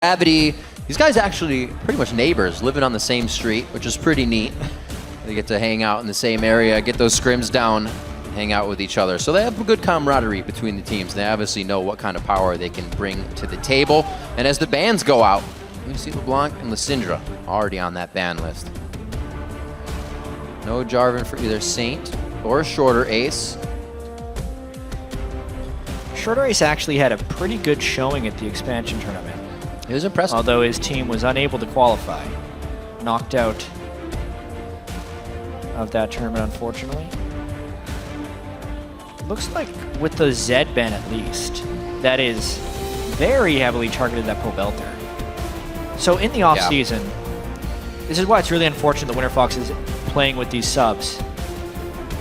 Gravity, these guys actually pretty much neighbors, living on the same street, which is pretty neat. They get to hang out in the same area, get those scrims down, hang out with each other. So they have a good camaraderie between the teams. They obviously know what kind of power they can bring to the table. And as the bans go out, you see LeBlanc and Lysindra already on that ban list. No Jarvan for either Saint or Shorter Ace. Shorter Ace actually had a pretty good showing at the expansion tournament. It was impressive. Although his team was unable to qualify. Knocked out of that tournament, unfortunately. Looks like with the Zed ban at least, that is very heavily targeted at Pobelter. So in the off-season, this is why it's really unfortunate that Winterfox is playing with these subs.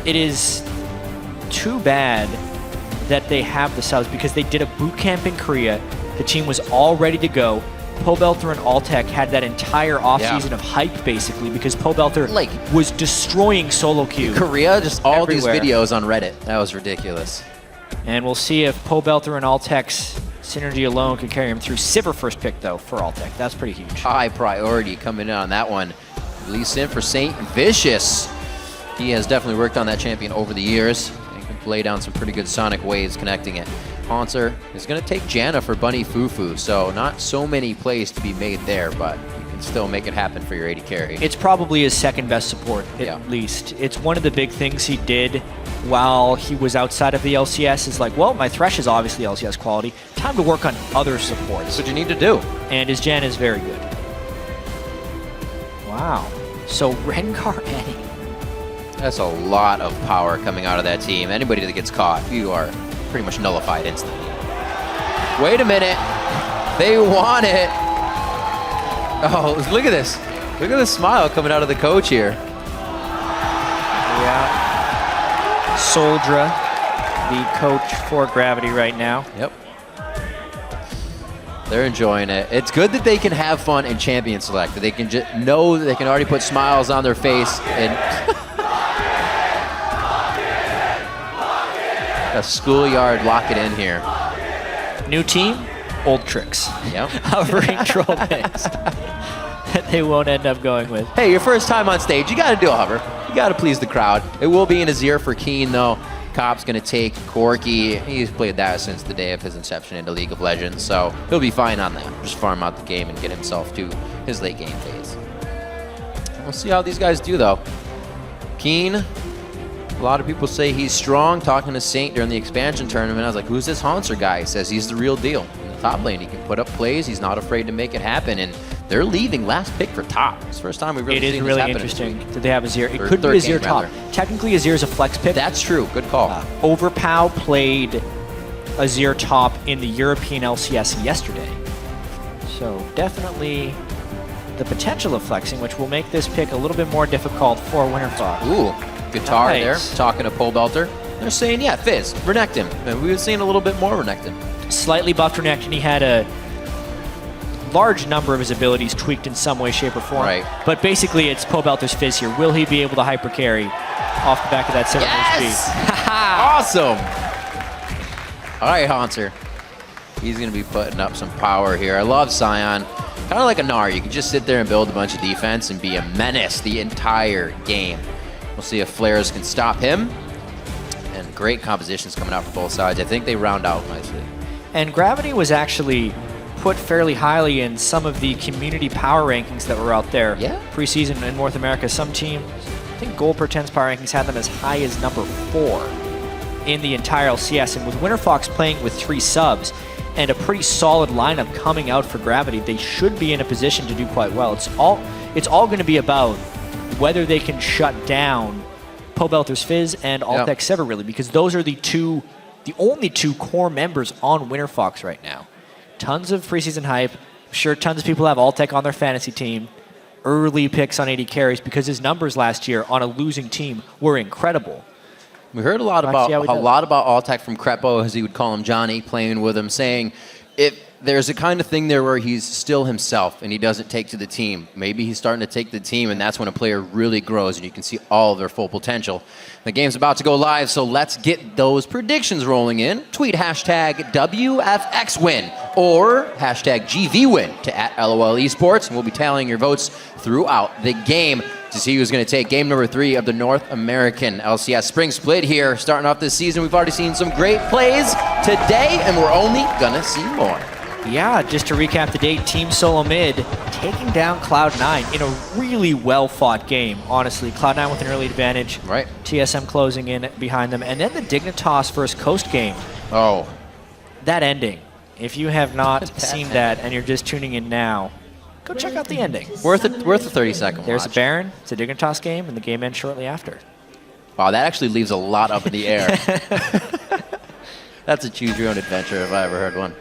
It is too bad that they have the subs because they did a boot camp in Korea. The team was all ready to go. Pobelter and Altec had that entire offseason of hype, basically, because Pobelter was destroying solo queue. Korea, just all everywhere. these videos on Reddit. That was ridiculous. And we'll see if Pobelter and Altec's synergy alone can carry him through. Sivir first pick, though, for Altec. That's pretty huge. High priority coming in on that one. Release in for Saint. Vicious. He has definitely worked on that champion over the years. He can lay down some pretty good sonic waves connecting it. Haunter is going to take Janna for Bunny Fufu, so not so many plays to be made there, but you can still make it happen for your AD carry. It's probably his second best support, at least. It's one of the big things he did while he was outside of the LCS is like, well, my Thresh is obviously LCS quality. Time to work on other supports. That's what you need to do. And his Janna is very good. Wow. So Rengar Annie. That's a lot of power coming out of that team. Anybody that gets caught, you are pretty much nullified instantly. Wait a minute. They want it. Oh, look at this. Look at the smile coming out of the coach here. Yeah. Soldra, the coach for Gravity right now. Yep. They're enjoying it. It's good that they can have fun in Champion Select. That they can just know that they can already put smiles on their face and a schoolyard lock it in here. New team, old tricks. Yep. Hovering troll picks that they won't end up going with. Hey, your first time on stage, you got to do a hover. You got to please the crowd. It will be in Azir for Keen, though. Cop's going to take Corki. He's played that since the day of his inception into League of Legends, so he'll be fine on that. Just farm out the game and get himself to his late game phase. We'll see how these guys do, though. Keen, a lot of people say he's strong. Talking to Saint during the expansion tournament, I was like, who's this Haunter guy? He says he's the real deal. In the top lane, he can put up plays. He's not afraid to make it happen, and they're leaving last pick for top. It's the first time we've really seen this happen. It is really interesting that they have Azir. It could be Azir top. Technically, Azir is a flex pick. That's true. Good call. Overpow played Azir top in the European LCS yesterday. So definitely the potential of flexing, which will make this pick a little bit more difficult for Winterfox. Ooh, guitar there, talking to Pobelter. They're saying, yeah, Fizz, Renekton. And we were seeing a little bit more Renekton. Slightly buffed Renekton. He had a large number of his abilities tweaked in some way, shape, or form. Right. But basically, it's Pobelter's Fizz here. Will he be able to hyper carry off the back of that 7 speed? Awesome. All right, Haunter. He's going to be putting up some power here. I love Sion. Kind of like a Gnar. You can just sit there and build a bunch of defense and be a menace the entire game. We'll see if Flares can stop him. And great compositions coming out for both sides. I think they round out nicely. And Gravity was actually put fairly highly in some of the community power rankings that were out there preseason in North America. Some teams, I think Gold Pretend's power rankings had them as high as number 4 in the entire LCS. And with Winterfox playing with 3 subs and a pretty solid lineup coming out for Gravity, they should be in a position to do quite well. It's all going to be about whether they can shut down Pobelter's Fizz and Altec Sivir, really, because those are the only two core members on Winterfox right now. Tons of preseason hype. I'm sure tons of people have Altec on their fantasy team. Early picks on AD carries because his numbers last year on a losing team were incredible. We heard a lot about Altec from Crepo, as he would call him, Johnny, playing with him, saying if there's a kind of thing there where he's still himself and he doesn't take to the team. Maybe he's starting to take the team, and that's when a player really grows and you can see all of their full potential. The game's about to go live, so let's get those predictions rolling in. Tweet hashtag WFX win or hashtag GV win to @LOL Esports, and we'll be tallying your votes throughout the game to see who's going to take game number 3 of the North American LCS Spring Split here. Starting off this season, we've already seen some great plays today, and we're only going to see more. Yeah, just to recap the date, Team Solo Mid taking down Cloud9 in a really well-fought game, honestly. Cloud9 with an early advantage. Right. TSM closing in behind them. And then the Dignitas versus Coast game. Oh. That ending. If you have not seen that and you're just tuning in now, go check out the ending. Worth a 30-second watch. There's a Baron. It's a Dignitas game, and the game ends shortly after. Wow, that actually leaves a lot up in the air. That's a choose-your-own-adventure if I ever heard one.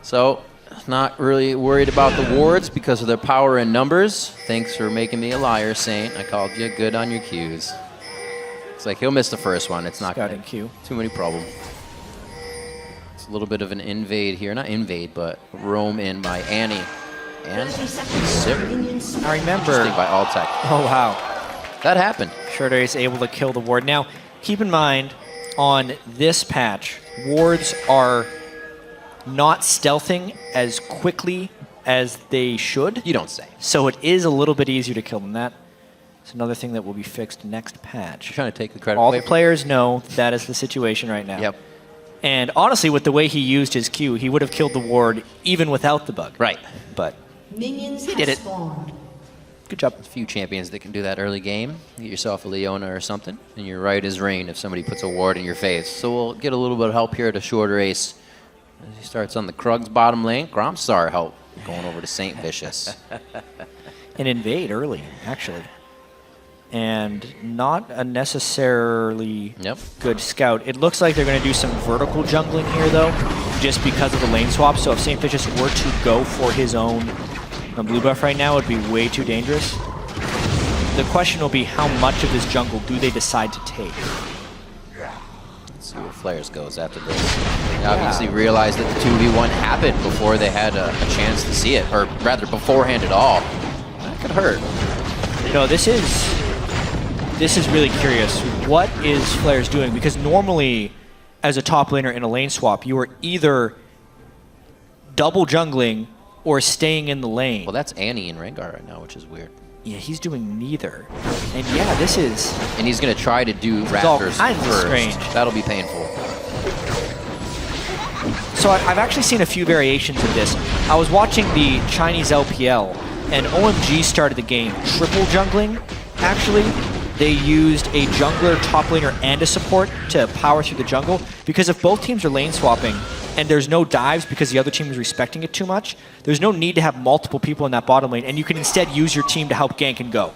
So, not really worried about the wards because of their power in numbers. Thanks for making me a liar, Saint. I called you good on your cues. It's like he'll miss the first one. It's not Scouting Q. Too many problems. It's a little bit of an invade here. Not invade, but roam in by Annie. And Siri. I remember. By Alltech. Oh, wow. That happened. Schroeder is able to kill the ward. Now, keep in mind, on this patch, wards are not stealthing as quickly as they should. You don't say. So it is a little bit easier to kill them. That is another thing that will be fixed next patch. You're trying to take the credit. All the players know that is the situation right now. Yep. And honestly, with the way he used his Q, he would have killed the ward even without the bug. Right. But Minions he did it. spawned. Good job. A few champions that can do that early game. Get yourself a Leona or something, and you're right as rain if somebody puts a ward in your face. So we'll get a little bit of help here to Shorter Ace. As he starts on the Krug's bottom lane, Gromstar help going over to Saint Vicious. An invade early, actually. And not a necessarily good scout. It looks like they're going to do some vertical jungling here, though, just because of the lane swap. So if Saint Vicious were to go for his own blue buff right now, it would be way too dangerous. The question will be how much of this jungle do they decide to take? See where Flares goes after this. They obviously realized that the 2v1 happened before they had a chance to see it, or rather beforehand at all. That could hurt. No, this is really curious. What is Flares doing? Because normally, as a top laner in a lane swap, you are either double jungling or staying in the lane. Well, that's Annie and Rengar right now, which is weird. Yeah, he's doing neither. And yeah, this is... And he's going to try to do Raptors first. Strange. That'll be painful. So I've actually seen a few variations of this. I was watching the Chinese LPL, and OMG started the game triple jungling, actually. They used a jungler, top laner, and a support to power through the jungle, because if both teams are lane swapping, and there's no dives because the other team is respecting it too much, there's no need to have multiple people in that bottom lane, and you can instead use your team to help gank and go.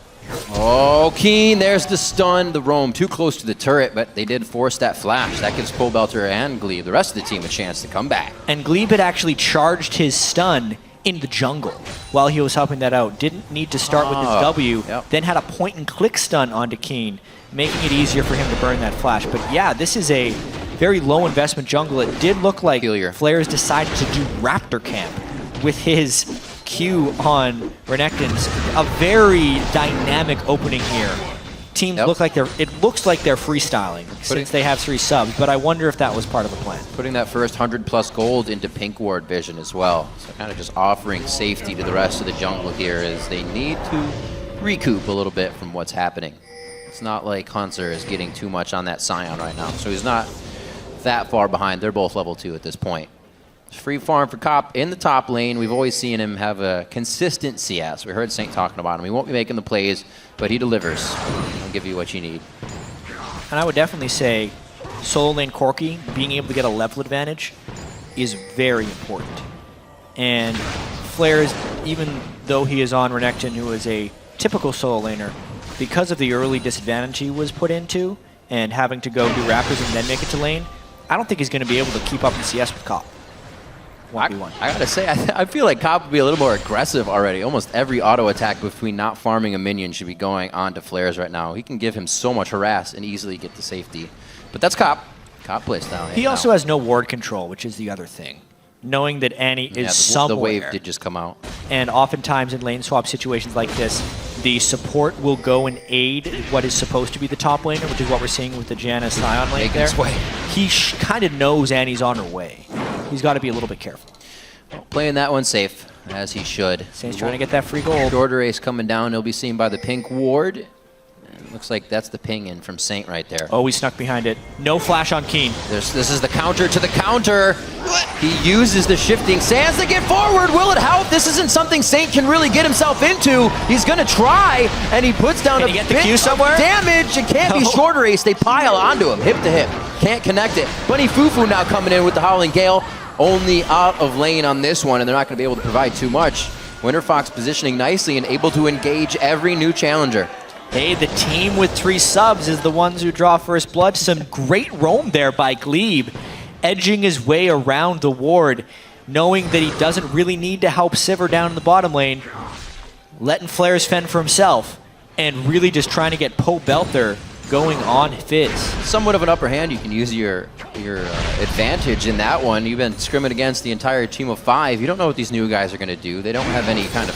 Oh, Keen, there's the stun, the roam, too close to the turret, but they did force that flash. That gives Pobelter and Glebe, the rest of the team, a chance to come back. And Glebe had actually charged his stun in the jungle while he was helping that out. Didn't need to start with his W, then had a point-and-click stun onto Keen, making it easier for him to burn that flash. But yeah, this is a very low-investment jungle. It did look like Flares decided to do Raptor Camp with his Q on Renekton's. A very dynamic opening here. Teams look like it looks like they're freestyling since they have 3 subs, but I wonder if that was part of the plan. Putting that first 100+ gold into Pink Ward vision as well. So kind of just offering safety to the rest of the jungle here as they need to recoup a little bit from what's happening. It's not like Hunter is getting too much on that Scion right now, so he's not that far behind. They're both level 2 at this point. Free farm for Cop in the top lane. We've always seen him have a consistent CS. We heard Saint talking about him. He won't be making the plays, but he delivers. He'll give you what you need. And I would definitely say solo lane Corki, being able to get a level advantage, is very important. And Flares, even though he is on Renekton, who is a typical solo laner, because of the early disadvantage he was put into and having to go do Raptors and then make it to lane, I don't think he's going to be able to keep up in CS with Cop. I gotta say, I feel like Cop would be a little more aggressive already. Almost every auto attack between not farming a minion should be going on to Flares right now. He can give him so much harass and easily get to safety. But that's Cop. Cop plays down. He also has no ward control, which is the other thing. knowing that Annie is the somewhere. The wave did just come out. And oftentimes in lane swap situations like this, the support will go and aid what is supposed to be the top laner, which is what we're seeing with the Janna Sion lane Making there. his way. He kind of knows Annie's on her way. He's got to be a little bit careful. Playing that one safe, as he should. Saint's trying to get that free gold. Shorter ace coming down. He'll be seen by the pink ward. And looks like that's the ping in from Saint right there. Oh, we snuck behind it. No flash on Keen. This is the counter to the counter. He uses the shifting sands to get forward. Will it help? This isn't something Saint can really get himself into. He's going to try, and he puts down a get the bit Q somewhere? of damage. It can't be shorter ace. They pile onto him, hip to hip. Can't connect it. Bunny Fufu now coming in with the Howling Gale. Only out of lane on this one, and they're not going to be able to provide too much. Winterfox positioning nicely and able to engage every new challenger. Hey, the team with 3 subs is the ones who draw first blood. Some great roam there by Glebe, edging his way around the ward, knowing that he doesn't really need to help Sivir down in the bottom lane, letting Flares fend for himself, and really just trying to get Poe Belter going on Fizz. Somewhat of an upper hand. You can use your advantage in that one. You've been scrimming against the entire team of 5. You don't know what these new guys are going to do. They don't have any kind of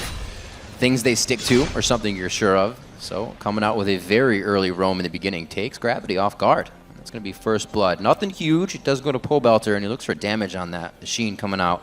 things they stick to or something you're sure of. So coming out with a very early roam in the beginning takes Gravity off guard. That's going to be first blood. Nothing huge. It does go to Poe Belter, and he looks for damage on that. The Sheen coming out.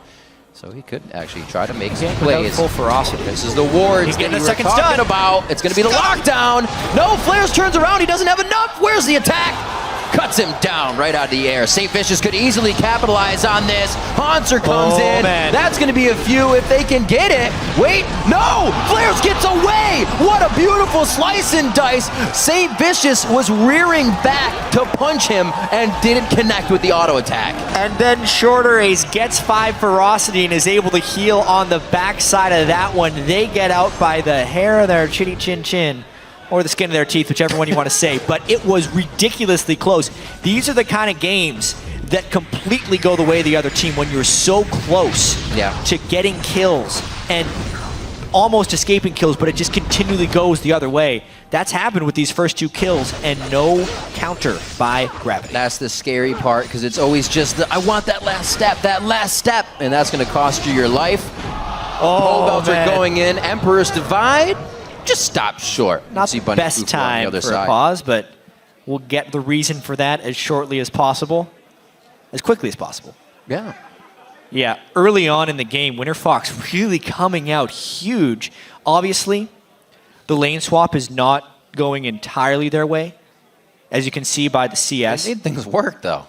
So he could actually try to make some plays. Full ferocity. This is the wards that you were talking about. It's going to be the lockdown. No, Flares turns around. He doesn't have enough. Where's the attack? Cuts him down right out of the air. St. Vicious could easily capitalize on this. Haunter comes in. Man. That's going to be a few if they can get it. Wait, no! Flares gets away! What a beautiful slice and dice. St. Vicious was rearing back to punch him and didn't connect with the auto attack. And then Shorter Ace gets 5 ferocity and is able to heal on the backside of that one. They get out by the hair of their chinny chin chin. Or the skin of their teeth, whichever one you want to say. But it was ridiculously close. These are the kind of games that completely go the way of the other team when you're so close to getting kills and almost escaping kills, but it just continually goes the other way. That's happened with these first 2 kills and no counter by Gravity. That's the scary part, because it's always just I want that last step, and that's going to cost you your life. Oh, Poe Belter going in. Emperor's Divide. Just stop short. Not the best time for a pause, but we'll get the reason for that as shortly as possible, as quickly as possible. Yeah. Yeah, early on in the game, Winterfox really coming out huge. Obviously, the lane swap is not going entirely their way, as you can see by the CS. They made things work, though.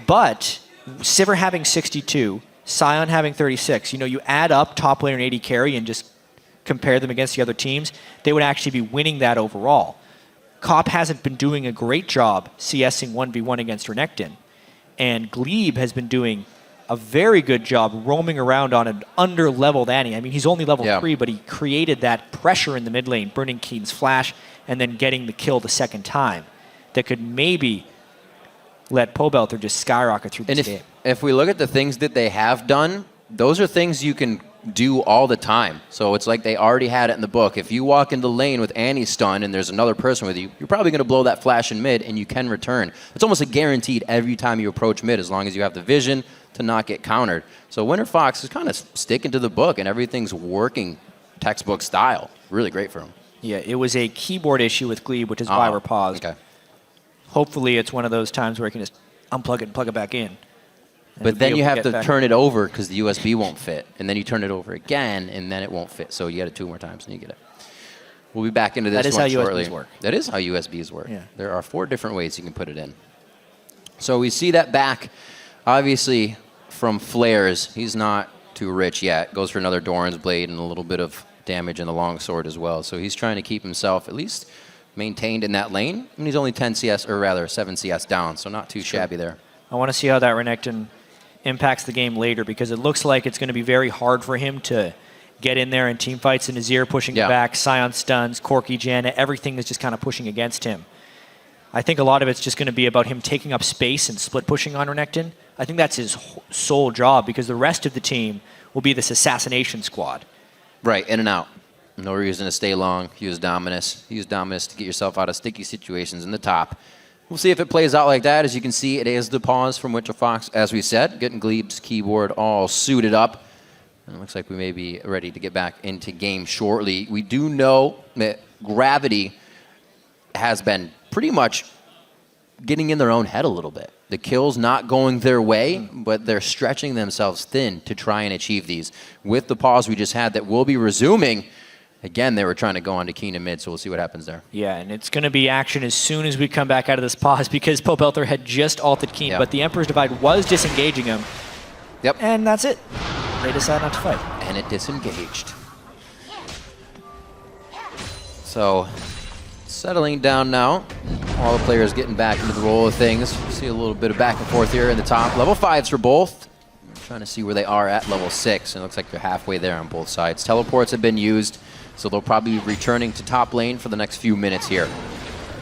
But Sivir having 62, Sion having 36, you add up top laner and AD carry and just compare them against the other teams, they would actually be winning that overall. Cop hasn't been doing a great job CSing 1v1 against Renekton, and Glebe has been doing a very good job roaming around on an under-leveled Annie. I mean, he's only level 3, but he created that pressure in the mid lane, burning Keen's flash, and then getting the kill the second time that could maybe let Poe Belter just skyrocket through this game. If we look at the things that they have done, those are things you can do all the time. So it's like they already had it in the book. If you walk into lane with Annie stunned and there's another person with you, you're probably going to blow that flash in mid and you can return. It's almost a guaranteed every time you approach mid, as long as you have the vision to not get countered. So Winterfox is kind of sticking to the book and everything's working textbook style. Really great for him. Yeah, it was a keyboard issue with Glebe, which is why we're paused. Okay. Hopefully it's one of those times where I can just unplug it and plug it back in. But then you have to turn it over because the USB won't fit. And then you turn it over again, and then it won't fit. So you get it 2 more times, and you get it. We'll be back into this one shortly. That is how USBs work. That is how USBs work. Yeah. There are 4 different ways you can put it in. So we see that back, obviously, from Flares. He's not too rich yet. Goes for another Doran's Blade and a little bit of damage in the longsword as well. So he's trying to keep himself at least maintained in that lane. I mean, he's only 10 CS, or rather 7 CS down, so not too shabby there. I want to see how that Renekton impacts the game later, because it looks like it's going to be very hard for him to get in there in team fights. And Azir pushing it back, Sion stuns, Corki, Janna, everything is just kind of pushing against him. I think a lot of it's just going to be about him taking up space and split pushing on Renekton. I think that's his sole job, because the rest of the team will be this assassination squad. Right, in and out. No reason to stay long. Use Dominus. Use Dominus to get yourself out of sticky situations in the top. We'll see if it plays out like that. As you can see, it is the pause from Winterfox, as we said, getting Gleeb's keyboard all suited up. And it looks like we may be ready to get back into game shortly. We do know that Gravity has been pretty much getting in their own head a little bit. The kills not going their way, but they're stretching themselves thin to try and achieve these. With the pause we just had that will be resuming, again, they were trying to go on to Keen and mid, so we'll see what happens there. Yeah, and it's going to be action as soon as we come back out of this pause because Pobelter had just ulted Keen, but the Emperor's Divide was disengaging him. Yep. And that's it. They decide not to fight. And it disengaged. So, settling down now. All the players getting back into the roll of things. See a little bit of back and forth here in the top. Level 5s for both. I'm trying to see where they are at level 6. And it looks like they're halfway there on both sides. Teleports have been used, so they'll probably be returning to top lane for the next few minutes here.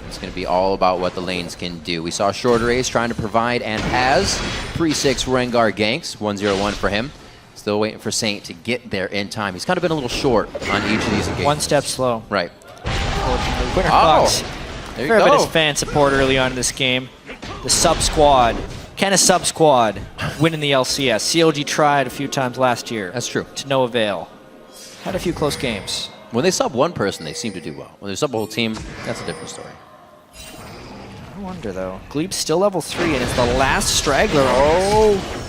It's going to be all about what the lanes can do. We saw Shorter Ace trying to provide and has 3-6 Rengar ganks. 1-0-1 for him. Still waiting for Saint to get there in time. He's kind of been a little short on each of these engagements. One step slow. Right. Winterfox. There you Fair go. bit of fan support early on in this game. The sub squad. Can a sub squad win in the LCS? CLG tried a few times last year. That's true. To no avail. Had a few close games. When they sub one person, they seem to do well. When they sub a whole team, that's a different story. I wonder, though. Gleeb's still level 3, and it's the last straggler. Oh!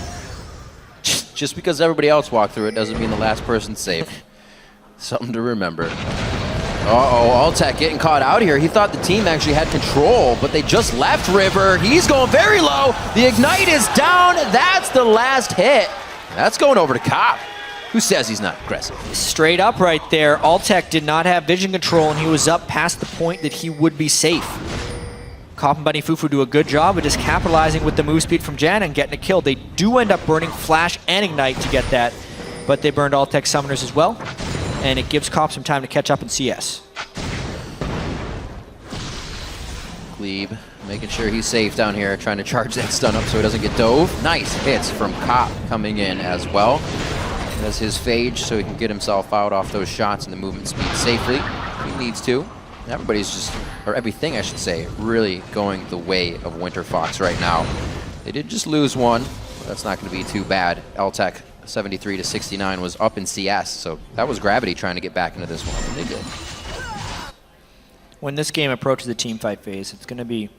Just because everybody else walked through it doesn't mean the last person's safe. Something to remember. Uh-oh, Altec getting caught out here. He thought the team actually had control, but they just left River. He's going very low. The Ignite is down. That's the last hit. That's going over to Cop. Who says he's not aggressive? Straight up right there. Altec did not have vision control, and he was up past the point that he would be safe. Cop and Bunny Fufu do a good job of just capitalizing with the move speed from Jan and getting a kill. They do end up burning Flash and Ignite to get that, but they burned Altec Summoners as well, and it gives Cop some time to catch up in CS. Glebe making sure he's safe down here, trying to charge that stun up so he doesn't get dove. Nice hits from Cop coming in as well. Does his phage so he can get himself out off those shots and the movement speed safely if he needs to. Everybody's just, or everything I should say, really going the way of Winterfox right now. They did just lose one, but that's not going to be too bad. LTech 73-69 was up in CS, so that was Gravity trying to get back into this one, and they did. When this game approaches the team fight phase, it's going to be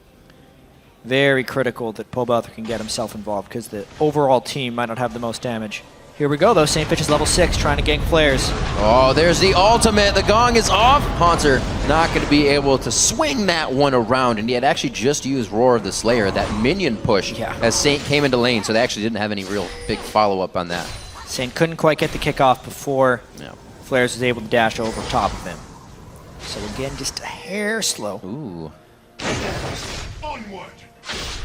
very critical that Pobelter can get himself involved because the overall team might not have the most damage. Here we go, though. St. Fitch is level 6, trying to gank flares. Oh, there's the ultimate. The gong is off. Haunter not going to be able to swing that one around, and he had actually just used Roar of the Slayer, that minion push, as Saint came into lane, so they actually didn't have any real big follow-up on that. Saint couldn't quite get the kickoff before Flares was able to dash over top of him. So again, just a hair slow. Ooh.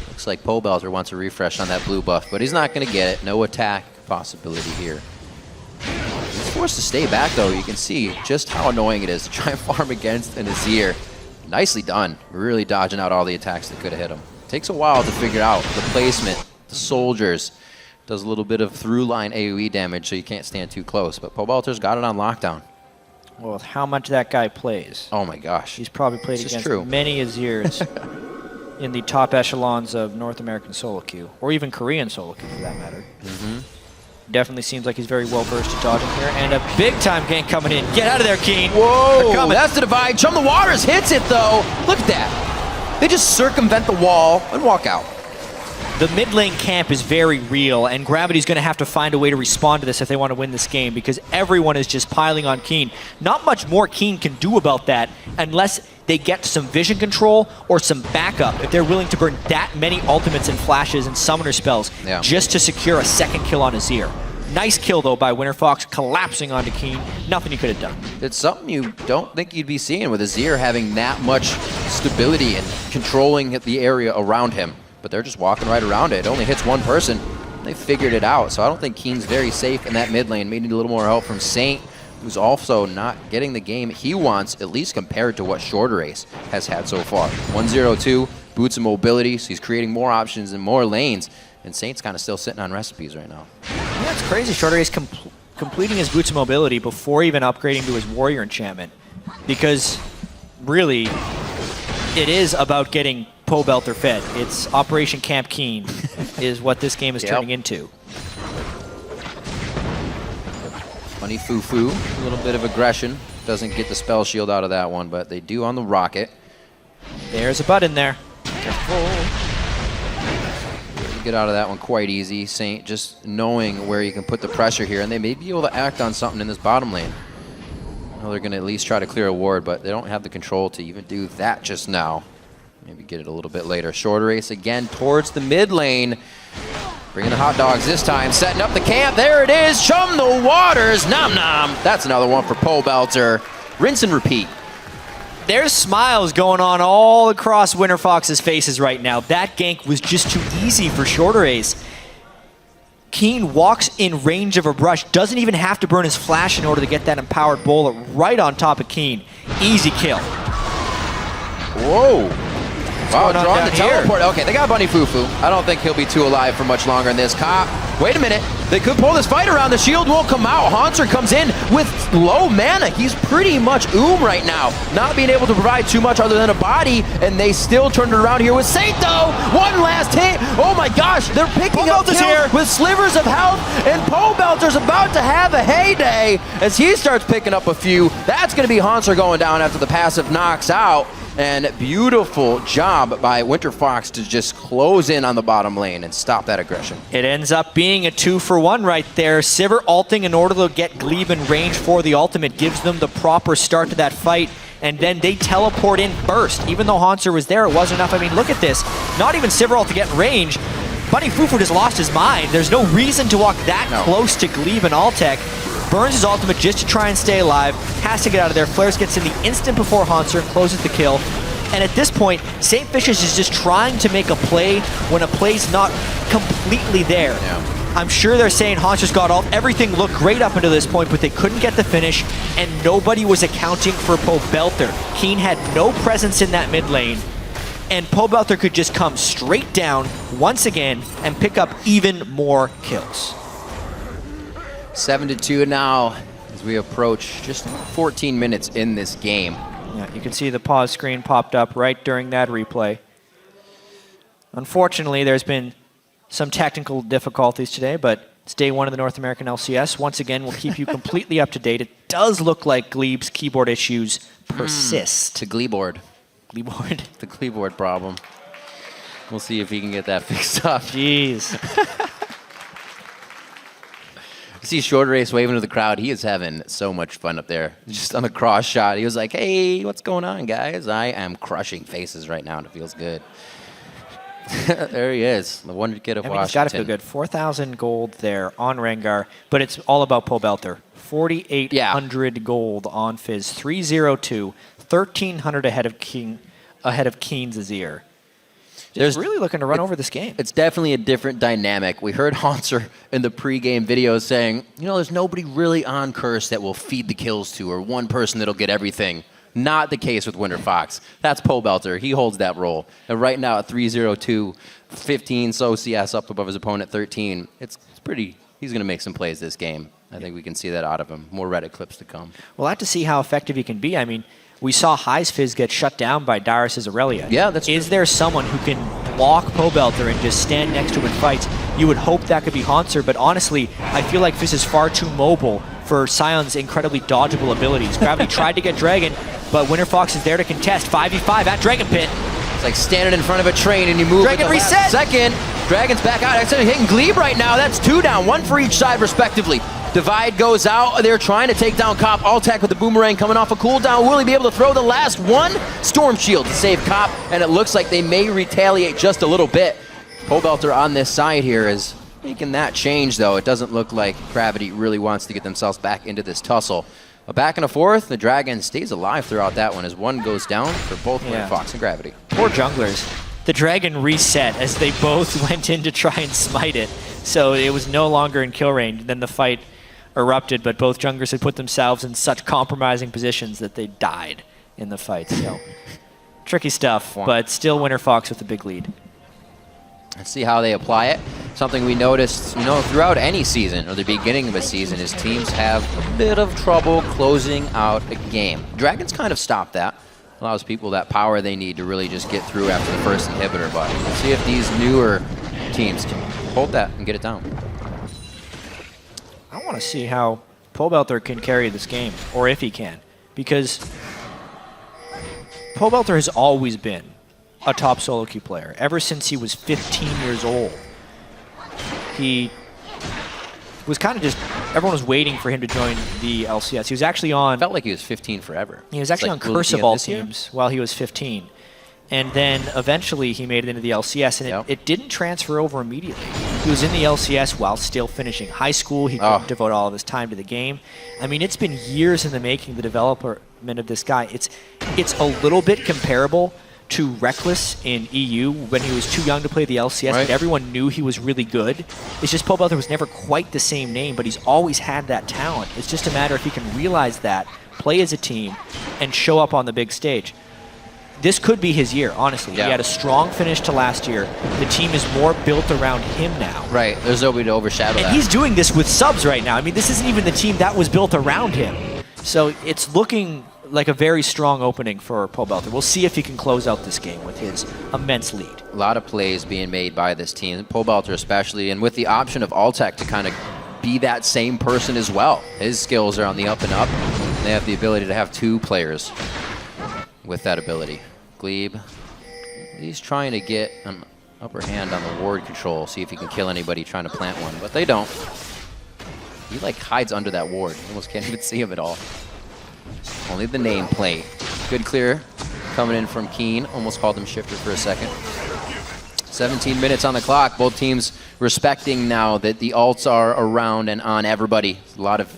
Looks like Pobelter wants a refresh on that blue buff, but he's not going to get it. No attack possibility here. He's forced to stay back, though. You can see just how annoying it is to try and farm against an Azir. Nicely done. Really dodging out all the attacks that could have hit him. Takes a while to figure out the placement, the soldiers. Does a little bit of through-line AoE damage, so you can't stand too close. But Pobelter's got it on lockdown. Well, with how much that guy plays. Oh my gosh. He's probably played against many Azirs in the top echelons of North American solo queue, or even Korean solo queue for that matter. Definitely seems like he's very well versed at dodging here, and a big time gank coming in. Get out of there, Keen. Whoa, that's the divide. Chum the Waters hits it though. Look at that. They just circumvent the wall and walk out. The mid lane camp is very real, and Gravity's going to have to find a way to respond to this if they want to win this game, because everyone is just piling on Keen. Not much more Keen can do about that unless they get some vision control or some backup, if they're willing to burn that many ultimates and flashes and summoner spells just to secure a second kill on Azir. Nice kill, though, by Winterfox, collapsing onto Keen. Nothing he could have done. It's something you don't think you'd be seeing with Azir having that much stability and controlling the area around him. But they're just walking right around it. It only hits one person. They figured it out. So I don't think Keen's very safe in that mid lane. May need a little more help from Saint, who's also not getting the game he wants, at least compared to what Shorter Ace has had so far. 1-0-2, boots and mobility, so he's creating more options and more lanes. And Saint's kind of still sitting on recipes right now. Yeah, it's crazy. Shorter Ace completing his boots of mobility before even upgrading to his warrior enchantment. Because really, it is about getting Pobelter fed. It's Operation Camp Keen is what this game is turning into. Funny foo-foo, a little bit of aggression. Doesn't get the spell shield out of that one, but they do on the rocket. There's a butt in there. Get out of that one quite easy. Saint just knowing where you can put the pressure here, and they may be able to act on something in this bottom lane. I know they're going to at least try to clear a ward, but they don't have the control to even do that just now. Maybe get it a little bit later. Shorter race again towards the mid lane. Bringing the hot dogs this time, setting up the camp. There it is, chum the waters, nom nom. That's another one for Pobelter. Rinse and repeat. There's smiles going on all across Winterfox's faces right now. That gank was just too easy for Shorter Ace. Keen walks in range of a brush, doesn't even have to burn his flash in order to get that empowered bowler right on top of Keen. Easy kill. Whoa. Wow, drawing the teleport. Here? Okay, they got Bunny Fufu. I don't think he'll be too alive for much longer in this. Cop, wait a minute. They could pull this fight around. The shield won't come out. Haunter comes in with low mana. He's pretty much right now. Not being able to provide too much other than a body, and they still turned it around here with Saint, though. One last hit. Oh my gosh, they're picking up kills here with slivers of health, and Pobelter's about to have a heyday as he starts picking up a few. That's going to be Haunter going down after the passive knocks out. And beautiful job by Winterfox to just close in on the bottom lane and stop that aggression. It ends up being a 2-for-1 right there. Sivir ulting in order to get Glebe in range for the ultimate, gives them the proper start to that fight, and then they teleport in burst. Even though Haunter was there, it wasn't enough. I mean, look at this. Not even Sivir ult to get in range. Bunny Fufu just lost his mind. There's no reason to walk that close to Glebe and Altec. Burns his ultimate just to try and stay alive. Has to get out of there. Flares gets in the instant before Haunter, closes the kill. And at this point, St. Vicious is just trying to make a play when a play's not completely there. Yeah. I'm sure they're saying Haunter's got ult. Everything looked great up until this point, but they couldn't get the finish, and nobody was accounting for Pobelter. Keen had no presence in that mid lane, and Pobelter could just come straight down once again and pick up even more kills. 7-2 now as we approach just 14 minutes in this game. Yeah, you can see the pause screen popped up right during that replay. Unfortunately, there's been some technical difficulties today, but it's day one of the North American LCS. Once again, we'll keep you completely up to date. It does look like Glebe's keyboard issues persist. To Gleboard. Gleboard? The Gleboard problem. We'll see if he can get that fixed up. Jeez. You see Shorter Ace waving to the crowd. He is having so much fun up there. Just on the cross shot, he was like, hey, what's going on, guys? I am crushing faces right now, and it feels good. There he is, the wonder kid of Washington. It's got to feel good. 4,000 gold there on Rengar, but it's all about Pobelter. 4,800 gold on Fizz. 302, 1,300 ahead of Keen's Azir. Just really looking to run over this game. It's definitely a different dynamic. We heard Haunter in the pregame video saying, you know, there's nobody really on Curse that will feed the kills to, or one person that'll get everything. Not the case with Winterfox. That's Pobelter. He holds that role. And right now at 302, 15 so CS up above his opponent, 13. It's pretty. He's going to make some plays this game. I think we can see that out of him. More Reddit clips to come. We'll have to see how effective he can be. I mean, we saw High's Fizz get shut down by Darius' Aurelia. Yeah, that's true. Is there someone who can block Pobelter and just stand next to him in fights? You would hope that could be Haunter, but honestly, I feel like Fizz is far too mobile for Sion's incredibly dodgeable abilities. Gravity tried to get Dragon, but Winterfox is there to contest. 5v5 at Dragon Pit. It's like standing in front of a train and you move Dragon reset. Second. Dragon's back out. Actually hitting Glebe right now. That's 2 down, 1 for each side respectively. Divide goes out. They're trying to take down Cop. Altec with the boomerang coming off a cooldown. Will he be able to throw the last one? Storm Shield to save Cop, and it looks like they may retaliate just a little bit. Pobelter on this side here is making that change, though. It doesn't look like Gravity really wants to get themselves back into this tussle. But back and a forth, the Dragon stays alive throughout that one as one goes down for both Winterfox and Gravity. Poor junglers. The Dragon reset as they both went in to try and smite it. So it was no longer in kill range. Then the fight erupted, but both junglers had put themselves in such compromising positions that they died in the fight. So tricky stuff, but still Winterfox with the big lead. Let's see how they apply it. Something we noticed, throughout any season or the beginning of a season is teams have a bit of trouble closing out a game. Dragons kind of stopped that. allows people that power they need to really just get through after the first inhibitor. But let's see if these newer teams can hold that and get it down. I want to see how Pobelter can carry this game, or if he can, because Pobelter has always been a top solo queue player. Ever since he was 15 years old, he was kind of just, everyone was waiting for him to join the LCS. He was actually on... Felt like he was 15 forever. He was actually on Curse of all teams while he was 15. And then eventually he made it into the LCS, and it didn't transfer over immediately. He was in the LCS while still finishing high school. He couldn't devote all of his time to the game. I mean, it's been years in the making, the development of this guy. It's a little bit comparable to Reckless in EU when he was too young to play the LCS, but everyone knew he was really good. It's just Pobelter was never quite the same name, but he's always had that talent. It's just a matter if he can realize that, play as a team, and show up on the big stage. This could be his year, honestly. He had a strong finish to last year. The team is more built around him now. Right, there's nobody to overshadow that. And he's doing this with subs right now. I mean, this isn't even the team that was built around him. So it's looking like a very strong opening for Pobelter. We'll see if he can close out this game with his immense lead. A lot of plays being made by this team, Pobelter especially, and with the option of Altec to kind of be that same person as well. His skills are on the up and up. They have the ability to have two players with that ability. Glebe, he's trying to get an upper hand on the ward control, see if he can kill anybody trying to plant one, but they don't. He like hides under that ward. You almost can't even see him at all. Only the nameplate. Good clear coming in from Keen. Almost called him shifter for a second. 17 minutes on the clock. Both teams respecting now that the ults are around and on everybody. A lot of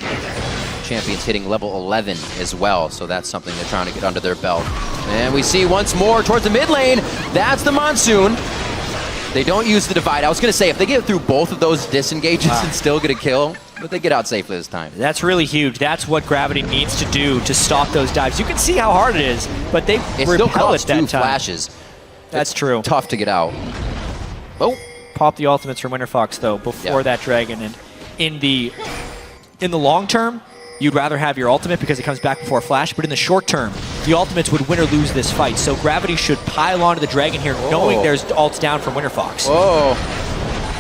champions hitting level 11 as well, so that's something they're trying to get under their belt. And we see once more towards the mid lane. That's the Monsoon. They don't use the divide. I was going to say, if they get through both of those disengages and still get a kill, but they get out safely this time. That's really huge. That's what Gravity needs to do to stop those dives. You can see how hard it is, but they repel it that time. Flashes. That's true. Tough to get out. Oh, pop the ultimates from Winterfox though before that dragon. And in the long term, you'd rather have your ultimate because it comes back before flash, but in the short term, the ultimates would win or lose this fight. So Gravity should pile onto the dragon here, knowing there's ults down from Winterfox. Whoa.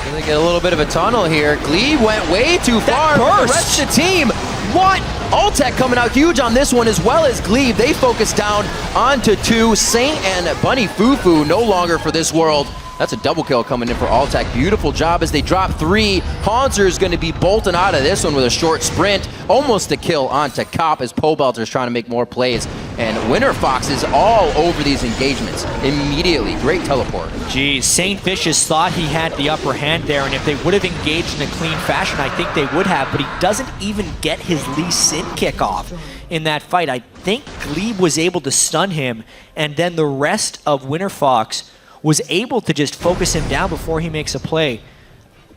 Gonna get a little bit of a tunnel here. Glebe went way too far. The rest of the team, what? Altec coming out huge on this one as well as Glebe. They focus down onto two. Saint and Bunny Fufu no longer for this world. That's a double kill coming in for Altec. Beautiful job as they drop three. Haunzer's going to be bolting out of this one with a short sprint. Almost a kill onto Cop as Pobelter's trying to make more plays. And Winterfox is all over these engagements immediately. Great teleport. Geez, Saint Vicious thought he had the upper hand there, and if they would have engaged in a clean fashion, I think they would have, but he doesn't even get his Lee Sin kickoff in that fight. I think Glebe was able to stun him, and then the rest of Winterfox was able to just focus him down before he makes a play.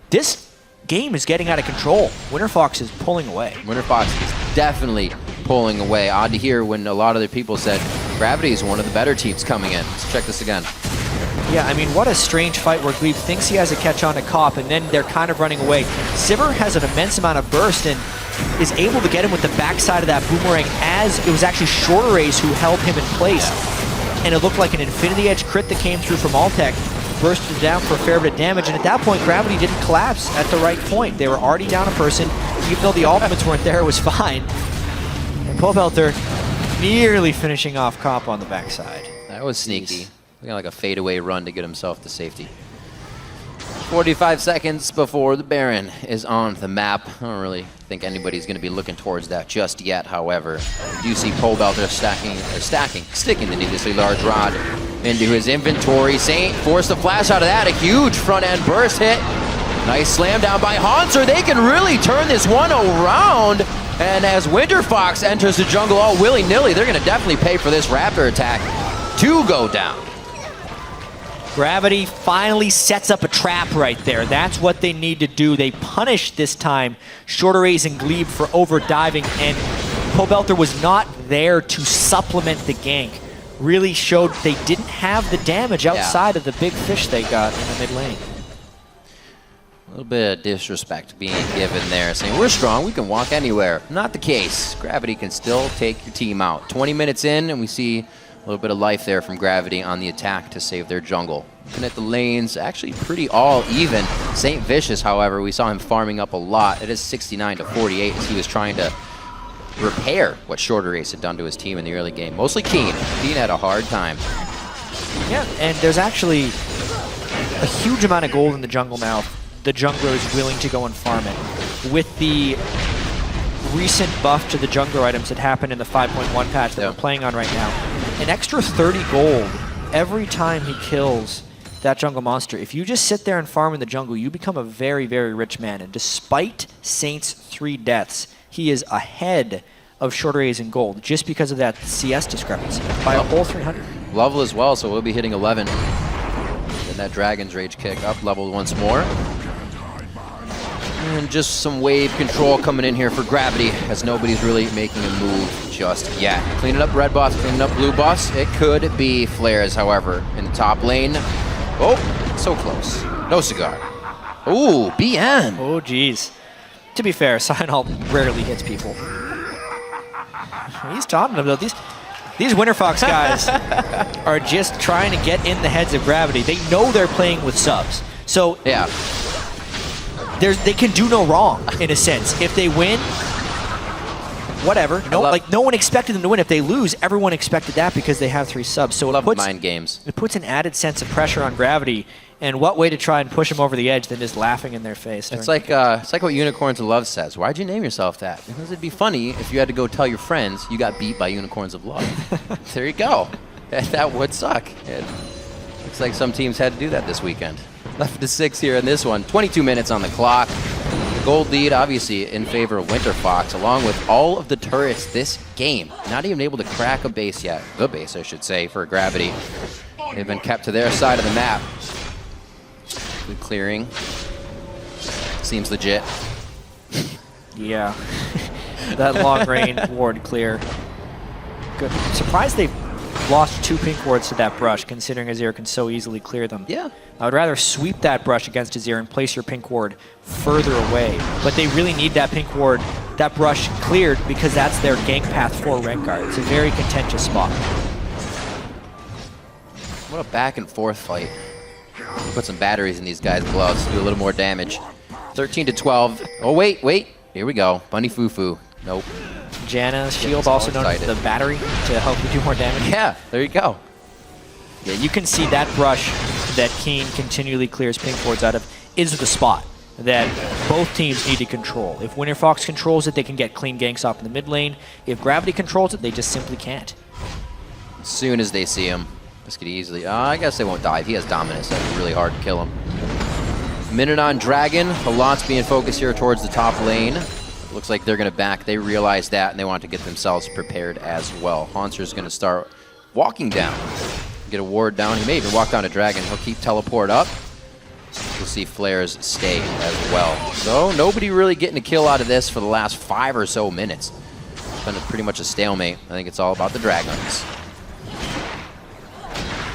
This game is getting out of control. Winterfox is pulling away. Winterfox is definitely pulling away. Odd to hear when a lot of the people said Gravity is one of the better teams coming in. Let's check this again. Yeah, I mean, what a strange fight where Glebe thinks he has a catch on to Cop, and then they're kind of running away. Sivir has an immense amount of burst and is able to get him with the backside of that boomerang, as it was actually Shorter Rays who held him in place. And it looked like an Infinity Edge crit that came through from Altec, bursted down for a fair bit of damage, and at that point, Gravity didn't collapse at the right point. They were already down a person. Even though the ultimates weren't there, it was fine. And Pobelter nearly finishing off Cop on the backside. That was sneaky. Looking like a fadeaway run to get himself to safety. 45 seconds before the Baron is on the map. I don't really think anybody's going to be looking towards that just yet, however. You do see Pobelter sticking the needlessly large rod into his inventory. Saint forced the flash out of that. A huge front-end burst hit. Nice slam down by Haunzer. They can really turn this one around. And as Winterfox enters the jungle all willy-nilly, they're going to definitely pay for this Raptor attack to go down. Gravity finally sets up a trap right there. That's what they need to do. They punish this time Shorter Rays and Glebe for overdiving, and Pobelter was not there to supplement the gank. Really showed they didn't have the damage outside of the big fish they got in the mid lane. A little bit of disrespect being given there, saying we're strong, we can walk anywhere. Not the case. Gravity can still take your team out. 20 minutes in, and we see A little bit of life there from Gravity on the attack to save their jungle. Looking at the lanes, actually pretty all even. St. Vicious, however, we saw him farming up a lot. It is 69 to 48 as he was trying to repair what Shorter Ace had done to his team in the early game. Mostly Keen. Keen had a hard time. Yeah, and there's actually a huge amount of gold in the jungle now. The jungler is willing to go and farm it. With the recent buff to the jungler items that happened in the 5.1 patch that we're playing on right now, an extra 30 gold every time he kills that jungle monster. If you just sit there and farm in the jungle, you become a very, very rich man. And despite Saint's 3 deaths, he is ahead of Shorter A's in gold just because of that CS discrepancy by a whole 300. Level as well, so we'll be hitting 11. And that Dragon's Rage kick up leveled once more. And just some wave control coming in here for Gravity as nobody's really making a move just yet. Cleaning up red buffs, cleaning up blue buffs. It could be Flares, however, in the top lane. Oh, so close. No cigar. Ooh, BM. Oh, geez. To be fair, Cyanol rarely hits people. He's taunting them, though. These Winterfox guys are just trying to get in the heads of Gravity. They know they're playing with subs. So yeah, they can do no wrong, in a sense. If they win, whatever. No one expected them to win. If they lose, everyone expected that because they have 3 subs. So it puts mind games. It puts an added sense of pressure on Gravity. And what way to try and push them over the edge than just laughing in their face? It's like what Unicorns of Love says. Why'd you name yourself that? Because it'd be funny if you had to go tell your friends you got beat by Unicorns of Love. There you go. That would suck. It looks like some teams had to do that this weekend. Left to 6 here in this one. 22 minutes on the clock. The gold lead, obviously, in favor of Winterfox, along with all of the turrets this game. Not even able to crack a base yet. The base, I should say, for Gravity. They've been kept to their side of the map. Good clearing. Seems legit. Yeah. That long range ward clear. Good. Surprised they lost 2 pink wards to that brush, considering Azir can so easily clear them. Yeah. I would rather sweep that brush against Azir and place your pink ward further away. But they really need that pink ward, that brush cleared, because that's their gank path for Rengar. It's a very contentious spot. What a back and forth fight. Put some batteries in these guys' gloves to do a little more damage. 13 to 12. Oh, wait. Here we go. Bunny Fufu. Nope. Janna's shield, also known as the battery, to help you do more damage. Yeah, there you go. Yeah, you can see that brush that Keen continually clears pink wards out of is the spot that both teams need to control. If Winterfox controls it, they can get clean ganks off in the mid lane. If Gravity controls it, they just simply can't. As soon as they see him, this could easily... I guess they won't die. If he has Dominus, that'd be really hard to kill him. Minute on Dragon. A lot's being focused here towards the top lane. Looks like they're going to back. They realize that, and they want to get themselves prepared as well. Haunter's going to start walking down. Get a ward down. He may even walk down to Dragon. He'll keep teleport up. We'll see Flares stay as well. So nobody really getting a kill out of this for the last 5 or so minutes. It's been pretty much a stalemate. I think it's all about the Dragons.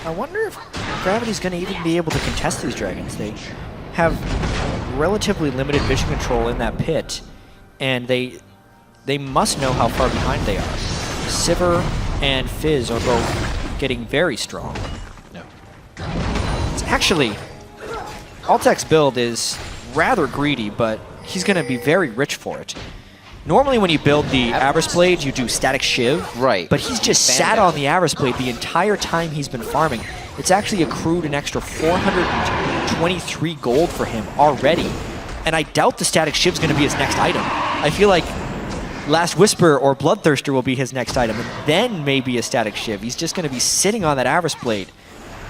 I wonder if Gravity's going to even be able to contest these Dragons. They have relatively limited vision control in that pit, and they must know how far behind they are. Sivir and Fizz are both getting very strong. No. It's actually, Altek's build is rather greedy, but he's going to be very rich for it. Normally when you build the Avarice Blade, you do Static Shiv. Right. But he's just sat on the Avarice Blade the entire time he's been farming. It's actually accrued an extra 423 gold for him already. And I doubt the Static Shiv's going to be his next item. I feel like Last Whisper or Bloodthirster will be his next item, and then maybe a Static Shiv. He's just going to be sitting on that Avarice Blade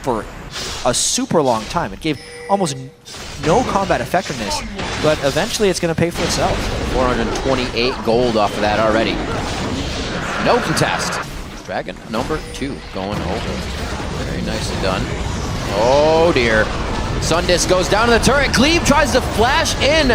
for a super long time. It gave almost no combat effectiveness, but eventually it's going to pay for itself. 428 gold off of that already. No contest. Dragon number 2 going over. Very nicely done. Oh dear. Sundis goes down to the turret. Cleave tries to flash in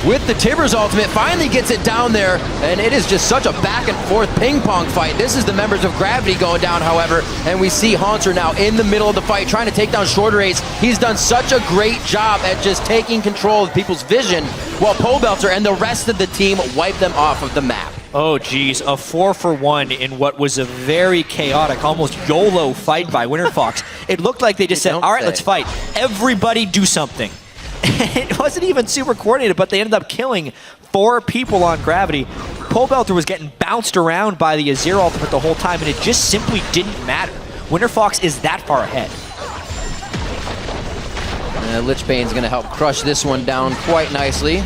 with the Tibbers ultimate. Finally gets it down there, and it is just such a back and forth ping pong fight. This is the members of Gravity going down, however, and we see Haunter now in the middle of the fight trying to take down Shorter Ace. He's done such a great job at just taking control of people's vision while Pole Belter and the rest of the team wipe them off of the map. Oh, geez. A 4-for-1 in what was a very chaotic, almost YOLO fight by Winterfox. It looked like they just said, all right, let's fight. Everybody do something. It wasn't even super coordinated, but they ended up killing 4 people on Gravity. Pobelter was getting bounced around by the Azir ultimate the whole time, and it just simply didn't matter. Winterfox is that far ahead. Lich Bane's going to help crush this one down quite nicely.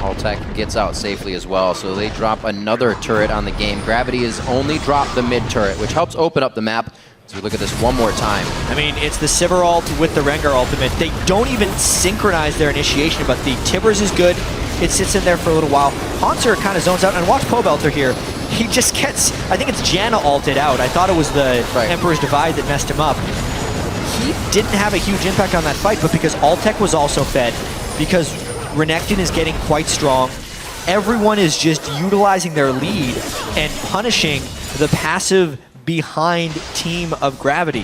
Altec gets out safely as well, so they drop another turret on the game. Gravity has only dropped the mid turret, which helps open up the map. So we look at this one more time. I mean, it's the Sivir ult with the Rengar ultimate. They don't even synchronize their initiation, but the Tibbers is good. It sits in there for a little while. Haunter kind of zones out, and watch Pobelter here. He just gets, I think it's Janna ulted out. I thought it was the Emperor's Divide that messed him up. He didn't have a huge impact on that fight, but because Altec was also fed, because Renekton is getting quite strong, everyone is just utilizing their lead and punishing the passive behind team of Gravity.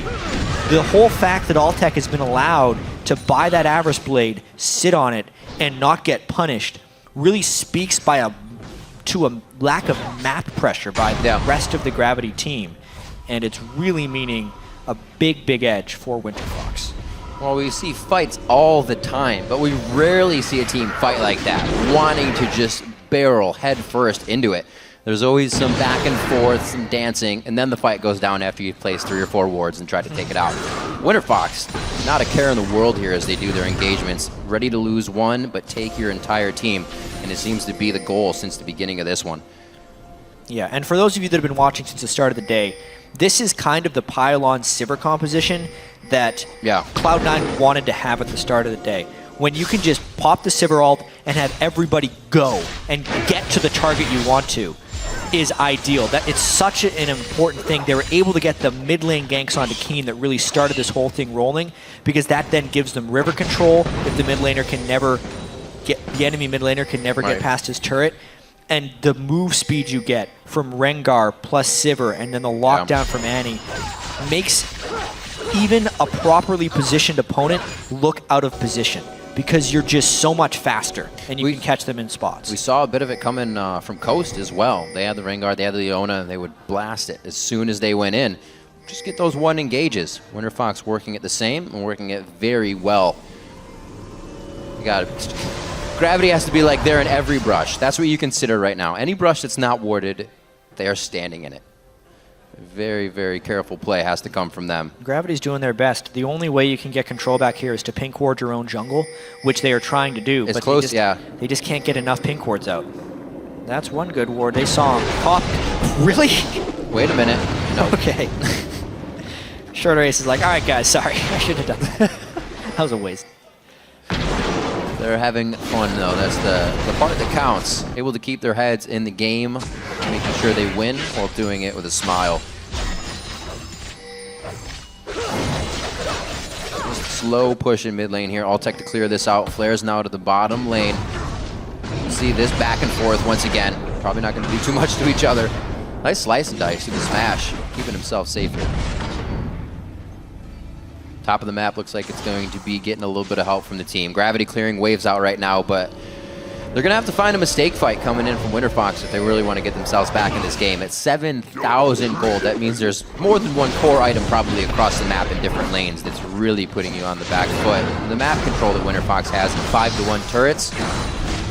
The whole fact that Altec has been allowed to buy that Avarice Blade, sit on it, and not get punished really speaks to a lack of map pressure by the rest of the Gravity team. And it's really meaning a big, big edge for Winterfox. Well, we see fights all the time, but we rarely see a team fight like that, wanting to just barrel head first into it. There's always some back and forth, some dancing, and then the fight goes down after you've placed 3 or 4 wards and try to take it out. Winterfox, not a care in the world here as they do their engagements. Ready to lose one, but take your entire team. And it seems to be the goal since the beginning of this one. Yeah, and for those of you that have been watching since the start of the day, this is kind of the pylon Sivir composition that Cloud9 wanted to have at the start of the day. When you can just pop the Sivir ult and have everybody go and get to the target you want to is ideal. That it's such an important thing. They were able to get the mid lane ganks onto Keen that really started this whole thing rolling, because that then gives them river control if the mid laner can never get, the enemy mid laner can never get past his turret. And the move speed you get from Rengar plus Sivir and then the lockdown from Annie makes even a properly positioned opponent look out of position, because you're just so much faster and you can catch them in spots. We saw a bit of it coming from Coast as well. They had the Rengar, they had the Leona, they would blast it as soon as they went in. Just get those 1 engages. Winterfox working it the same and working it very well. You got it. Gravity has to be like they're in every brush. That's what you consider right now. Any brush that's not warded, they are standing in it. Very, very careful play has to come from them. Gravity's doing their best. The only way you can get control back here is to pink ward your own jungle, which they are trying to do. It's but close, they just can't get enough pink wards out. That's one good ward. They saw him pop. Really? Wait a minute. No. Okay. Shorter Ace is like, all right, guys, sorry. I should have done that. That was a waste. They're having fun, though. That's the part that counts. Able to keep their heads in the game, making sure they win while doing it with a smile. Just slow push in mid lane here. Altec to clear this out. Flares now to the bottom lane. See this back and forth once again. Probably not going to do too much to each other. Nice slice and dice to the smash, keeping himself safe here. Top of the map looks like it's going to be getting a little bit of help from the team. Gravity clearing waves out right now, but they're going to have to find a mistake fight coming in from Winterfox if they really want to get themselves back in this game. At 7,000 gold, that means there's more than one core item probably across the map in different lanes that's really putting you on the back foot. The map control that Winterfox has in 5-to-1 turrets,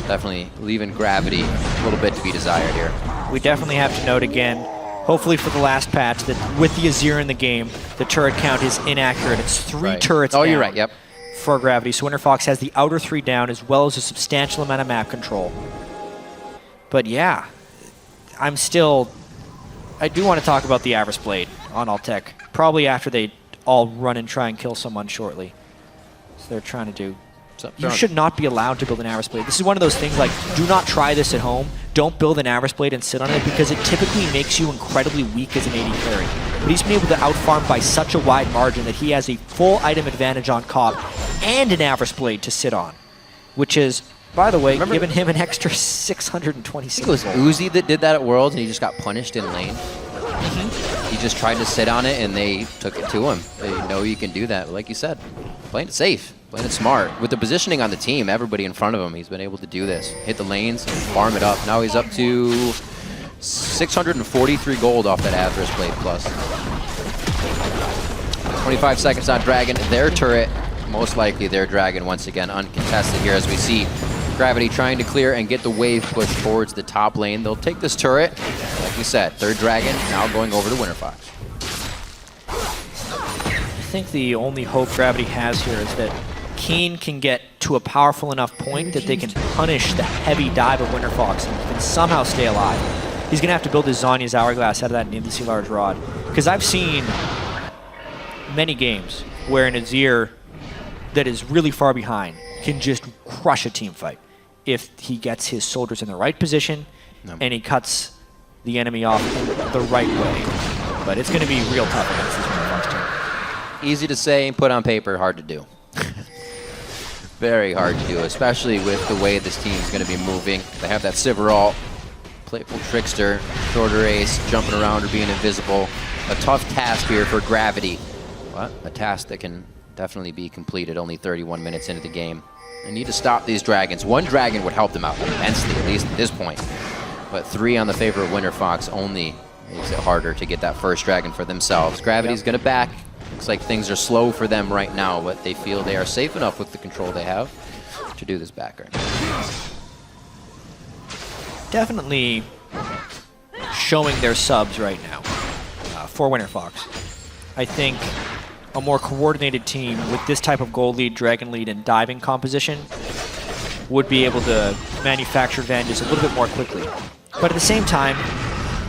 definitely leaving Gravity a little bit to be desired here. We definitely have to note again, hopefully for the last patch, that with the Azir in the game, the turret count is inaccurate. It's 3 turrets down. You're right, yep. For Gravity. So Winterfox has the outer 3 down as well as a substantial amount of map control. But yeah, I do want to talk about the Avarice Blade on Altec. Probably after they all run and try and kill someone shortly. So they're trying to do. You should not be allowed to build an Avarice Blade. This is one of those things like, do not try this at home. Don't build an Avarice Blade and sit on it, because it typically makes you incredibly weak as an AD carry. But he's been able to outfarm by such a wide margin that he has a full item advantage on Cop and an Avarice Blade to sit on, which is, by the way, giving him an extra 626. I think it was Uzi that did that at Worlds, and he just got punished in lane. He just tried to sit on it, and they took it to him. They know you can do that. But like you said, playing it safe, playing it smart. With the positioning on the team, everybody in front of him, he's been able to do this. Hit the lanes, farm it up. Now he's up to 643 gold off that Atheros Blade Plus. 25 seconds on Dragon. Their turret, most likely their Dragon, once again uncontested here as we see Gravity trying to clear and get the wave pushed towards the top lane. They'll take this turret. Like we said, third Dragon now going over to Winterfox. I think the only hope Gravity has here is that Keen can get to a powerful enough point that they can punish the heavy dive of Winterfox and can somehow stay alive. He's going to have to build his Zhonya's Hourglass out of that needlessly large rod. Because I've seen many games where an Azir that is really far behind can just crush a team fight if he gets his soldiers in the right position and he cuts the enemy off in the right way. But it's going to be real tough against this Winterfox team. Easy to say and put on paper, hard to do. Very hard to do, especially with the way this team is going to be moving. They have that Sivir ult, Playful Trickster, Shorter Ace, jumping around or being invisible. A tough task here for Gravity. But a task that can definitely be completed only 31 minutes into the game. They need to stop these Dragons. One Dragon would help them out immensely, at least at this point. But 3 on the favor of Winterfox only makes it harder to get that first Dragon for themselves. Gravity's going to back. Looks like things are slow for them right now, but they feel they are safe enough with the control they have to do this back right now. Definitely showing their subs right now for Winterfox. I think a more coordinated team with this type of gold lead, dragon lead, and diving composition would be able to manufacture advantages a little bit more quickly. But at the same time,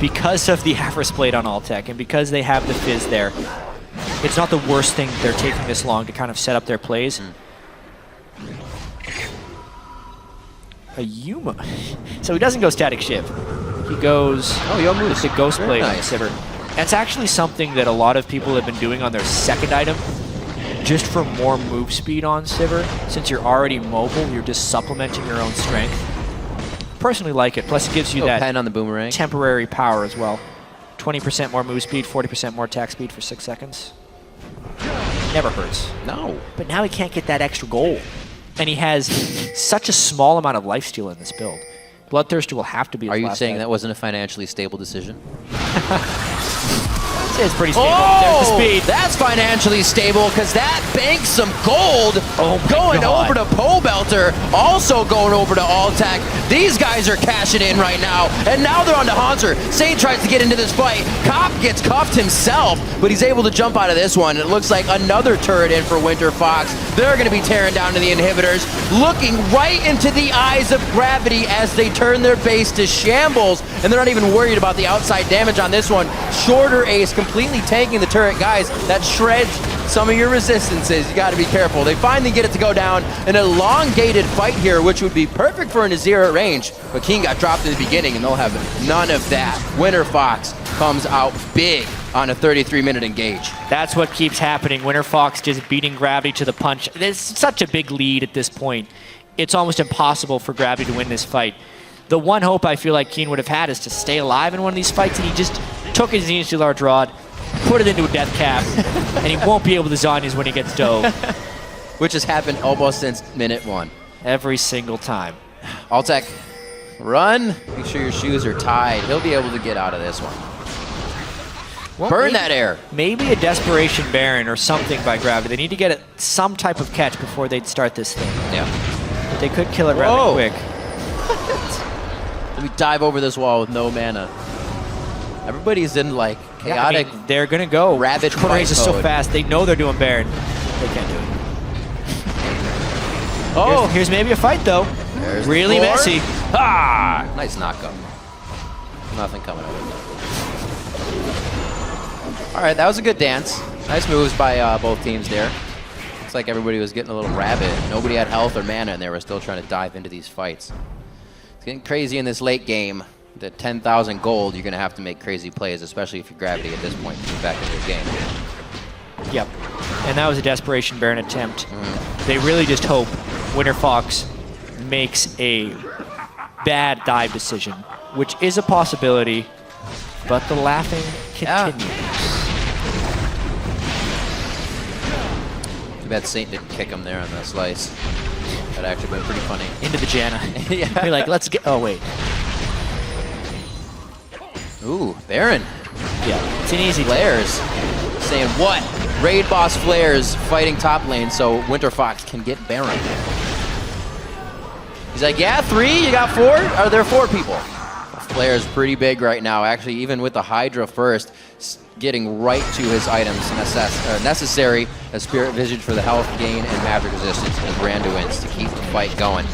because of the Atheros Blade on Altec and because they have the Fizz there, it's not the worst thing they're taking this long to kind of set up their plays. A Yuma. So he doesn't go Static Shiv. He goes with the Ghost Blade on Sivir. That's actually something that a lot of people have been doing on their second item, just for more move speed on Sivir. Since you're already mobile, you're just supplementing your own strength. Personally like it. Plus it gives you that pen on the boomerang. Temporary power as well. 20% more move speed, 40% more attack speed for 6 seconds. Never hurts. No. But now he can't get that extra gold. And he has such a small amount of lifesteal in this build. Bloodthirster will have to be his Are you last saying item. that wasn't a financially stable decision? It's pretty stable. Oh, There's the speed. That's financially stable because that banks some gold. Going over to Pobelter, also going over to Altec. These guys are cashing in right now, and now they're on to Haunter. Saint tries to get into this fight. Cop gets cuffed himself, but he's able to jump out of this one. It looks like another turret in for Winterfox. They're going to be tearing down to the inhibitors, looking right into the eyes of Gravity as they turn their base to shambles, and they're not even worried about the outside damage on this one. Shorter Ace completely tanking the turret. Guys, that shreds some of your resistances. You got to be careful. They finally get it to go down. An elongated fight here, which would be perfect for an Azir at range, but King got dropped in the beginning, and they'll have none of that. Winterfox comes out big on a 33-minute engage. That's what keeps happening. Winterfox just beating Gravity to the punch. There's such a big lead at this point. It's almost impossible for Gravity to win this fight. The one hope I feel like Keen would have had is to stay alive in one of these fights, and he just took his needlessly large rod, put it into a death cap, and he won't be able to Zhonya's when he gets dove. Which has happened almost since minute 1. Every single time. Altec, run. Make sure your shoes are tied. He'll be able to get out of this one. Well, Burn that air. Maybe a Desperation Baron or something by Gravity. They need to get some type of catch before they'd start this thing. Yeah. But they could kill it rather quick. Let me dive over this wall with no mana. Everybody's in like chaotic. I mean, they're gonna go. Rabbit Shorter Ace is so mode. fast. They know they're doing Baron. They can't do it. Oh, Here's maybe a fight though. There's really the floor. messy. Ah, nice knockup. Nothing coming out of it. All right, that was a good dance. Nice moves by both teams there. Looks like everybody was getting a little rabid. Nobody had health or mana, and they were still trying to dive into these fights. It's getting crazy in this late game. The 10,000 gold, you're going to have to make crazy plays, especially if you're Gravity at this point to get back into the game. Yep. And that was a Desperation Baron attempt. They really just hope Winterfox makes a bad dive decision, which is a possibility, but the laughing continues. Too bad Saint didn't kick him there on that slice. That actually been pretty funny. Into the Janna. Yeah. You're like, let's get... Oh, wait. Ooh, Baron. Yeah, it's an easy Flares. Saying what? Raid boss Flares fighting top lane so Winterfox can get Baron. He's like, yeah, 3? You got 4? Are there 4 people? Flare's pretty big right now. Actually, even with the Hydra first, getting right to his items necessary as Spirit Visage for the health gain and magic resistance and Branduins to keep the fight going.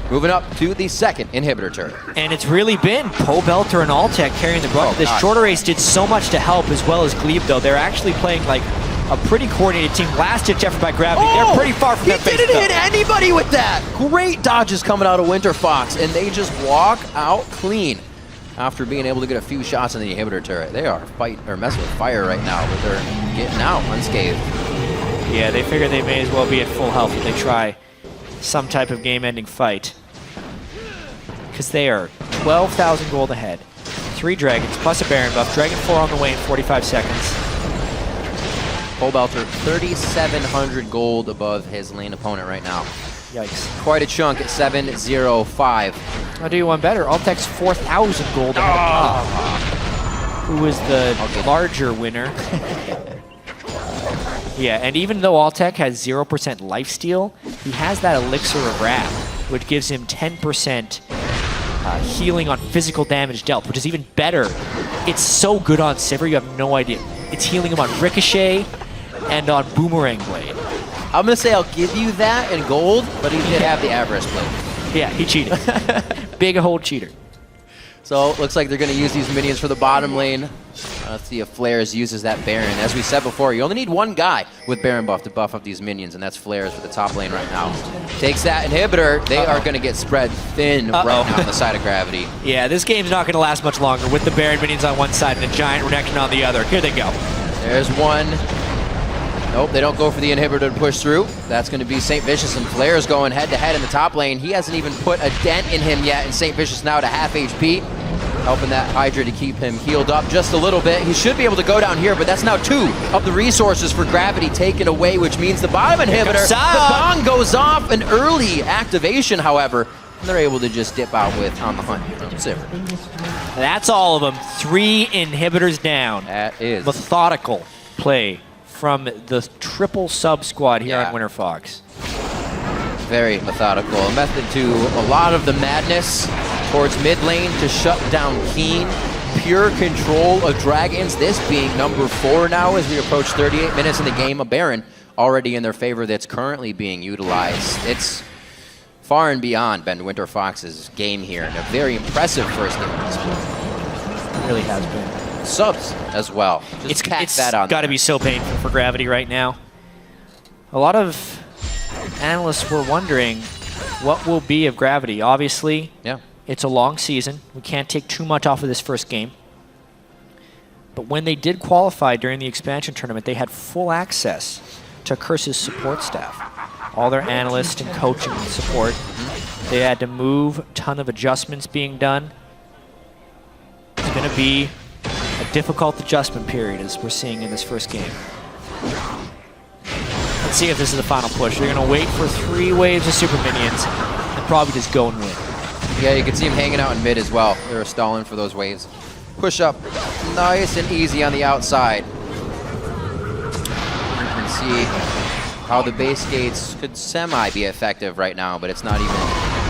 Moving up to the second inhibitor turret. And it's really been Pobelter and Altec carrying the brunt. This shorter race did so much to help, as well as Glebe, though. They're actually playing like a pretty coordinated team. Last-ditch effort by Gravity. Oh, they're pretty far from their base. He didn't hit anybody with that. Great dodges coming out of Winterfox, and they just walk out clean after being able to get a few shots in the inhibitor turret. They are messing with fire right now, but they're getting out unscathed. Yeah, they figure they may as well be at full health if they try some type of game-ending fight. Because they are 12,000 gold ahead. 3 dragons plus a Baron buff. Dragon 4 on the way in 45 seconds. Pobelter 3,700 gold above his lane opponent right now. Yikes. Quite a chunk at 705. I'll do you one better. Altec's 4,000 gold ahead. Who is the larger winner? Yeah, and even though Altec has 0% lifesteal, he has that Elixir of Wrath, which gives him 10% healing on physical damage dealt, which is even better. It's so good on Sivir, you have no idea. It's healing him on Ricochet and on Boomerang Blade. I'm going to say I'll give you that in gold, but he did have the Avarice Blade. Yeah, he cheated. Big old cheater. So looks like they're going to use these minions for the bottom lane. Let's see if Flares uses that Baron. As we said before, you only need one guy with Baron buff to buff up these minions, and that's Flares for the top lane right now. Takes that inhibitor. They are going to get spread thin right now on the side of Gravity. Yeah, this game's not going to last much longer with the Baron minions on one side and a giant Renekton on the other. Here they go. There's one. Nope, they don't go for the inhibitor to push through. That's going to be St. Vicious, and Flares going head-to-head in the top lane. He hasn't even put a dent in him yet, and St. Vicious now to half HP. Helping that Hydra to keep him healed up just a little bit. He should be able to go down here, but that's now 2 of the resources for Gravity taken away, which means the bottom inhibitor, the gong goes off. An early activation, however, and they're able to just dip out with On the Hunt from Sivir. That's all of them. 3 inhibitors down. That is methodical play from the triple sub squad here on Winterfox. Very methodical. A method to a lot of the madness towards mid lane to shut down Keen. Pure control of dragons. This being number 4 now as we approach 38 minutes in the game. A Baron already in their favor that's currently being utilized. It's far and beyond Ben Winterfox's game here, and a very impressive first game of this game. It really has been. Subs as well. It's got to be so painful for Gravity right now. A lot of analysts were wondering what will be of Gravity. Obviously, it's a long season. We can't take too much off of this first game. But when they did qualify during the expansion tournament, they had full access to Curse's support staff. All their analysts and coaching and support. They had to move, a ton of adjustments being done. It's going to be a difficult adjustment period as we're seeing in this first game. Let's see if this is the final push. They're going to wait for 3 waves of super minions and probably just go and win. Yeah, you can see him hanging out in mid as well. They're stalling for those waves. Push up nice and easy on the outside. You can see how the base gates could semi be effective right now, but it's not even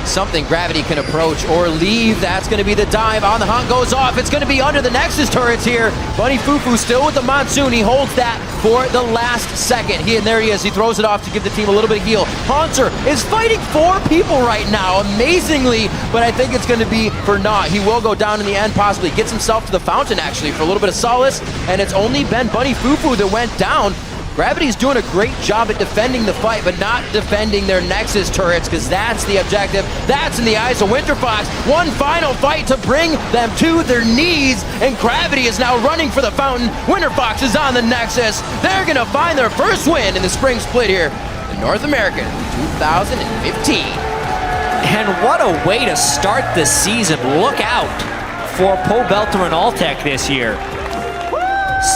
something Gravity can approach or leave. That's going to be the dive. On the Hunt goes off. It's going to be under the Nexus turrets here. Bunny Fufu still with the Monsoon. He holds that for the last second. And there he is. He throws it off to give the team a little bit of heal. Haunter is fighting 4 people right now, amazingly, but I think it's going to be for naught. He will go down in the end, possibly. Gets himself to the fountain, actually, for a little bit of solace, and it's only been Bunny Fufu that went down. Gravity's doing a great job at defending the fight, but not defending their Nexus turrets, because that's the objective. That's in the eyes of Winterfox. One final fight to bring them to their knees, and Gravity is now running for the fountain. Winterfox is on the Nexus. They're going to find their first win in the spring split here in North America 2015. And what a way to start the season. Look out for Pobelter and Altec this year.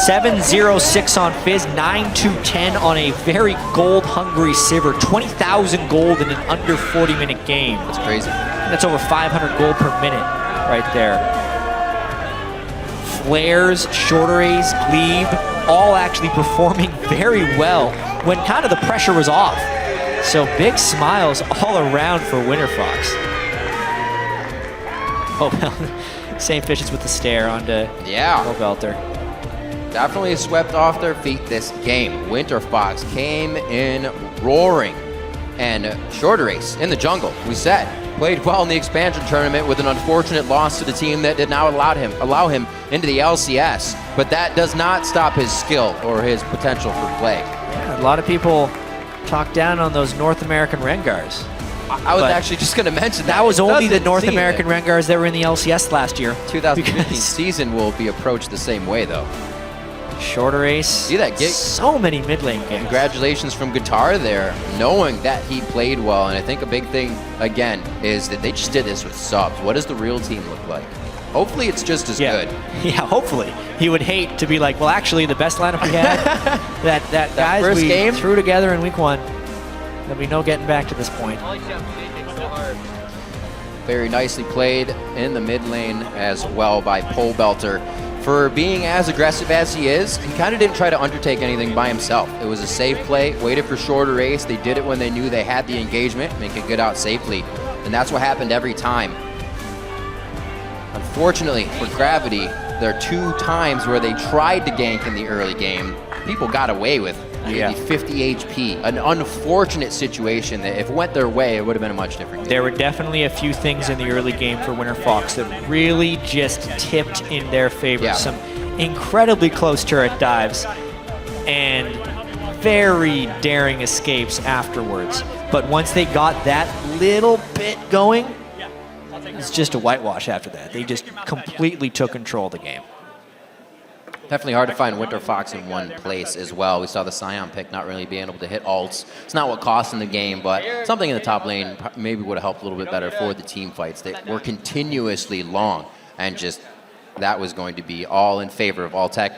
7-0-6 on Fizz, 9-2-10 on a very gold-hungry Sivir. 20,000 gold in an under 40-minute game. That's crazy. That's over 500 gold per minute right there. Flares, Shorter Ace, Glebe, all actually performing very well when kind of the pressure was off. So big smiles all around for Winterfox. Oh, well, same fishes with the stare onto Belter. Definitely swept off their feet this game. Winterfox came in roaring. And Shorter Ace in the jungle, we said, played well in the expansion tournament with an unfortunate loss to the team that did not allow him into the LCS. But that does not stop his skill or his potential for play. Yeah, a lot of people talk down on those North American Rengars. I was actually just going to mention that. That was only the North American Rengars that were in the LCS last year. 2015 season will be approached the same way, though. Shorter Ace. See that gig? So many mid lane games. Congratulations from Guitar there, knowing that he played well. And I think a big thing, again, is that they just did this with subs. What does the real team look like? Hopefully it's just as good. Yeah, hopefully. He would hate to be like, well, actually, the best lineup we had, that guys first we game threw together in week 1, there'll be no getting back to this point. Very nicely played in the mid lane as well by Pole Belter. For being as aggressive as he is, he kind of didn't try to undertake anything by himself. It was a safe play, waited for Shorter Ace. They did it when they knew they had the engagement and they could get out safely. And that's what happened every time. Unfortunately for Gravity, there are 2 times where they tried to gank in the early game. People got away with maybe 50 HP. An unfortunate situation that if it went their way, it would have been a much different game. There were definitely a few things in the early game for Winterfox that really just tipped in their favor. Yeah. Some incredibly close turret dives and very daring escapes afterwards. But once they got that little bit going, it's just a whitewash after that. They just completely took control of the game. Definitely hard to find Winterfox in one place as well. We saw the Scion pick not really being able to hit ults. It's not what cost in the game, but something in the top lane maybe would have helped a little bit better for the team fights. They were continuously long, and just that was going to be all in favor of All Tech.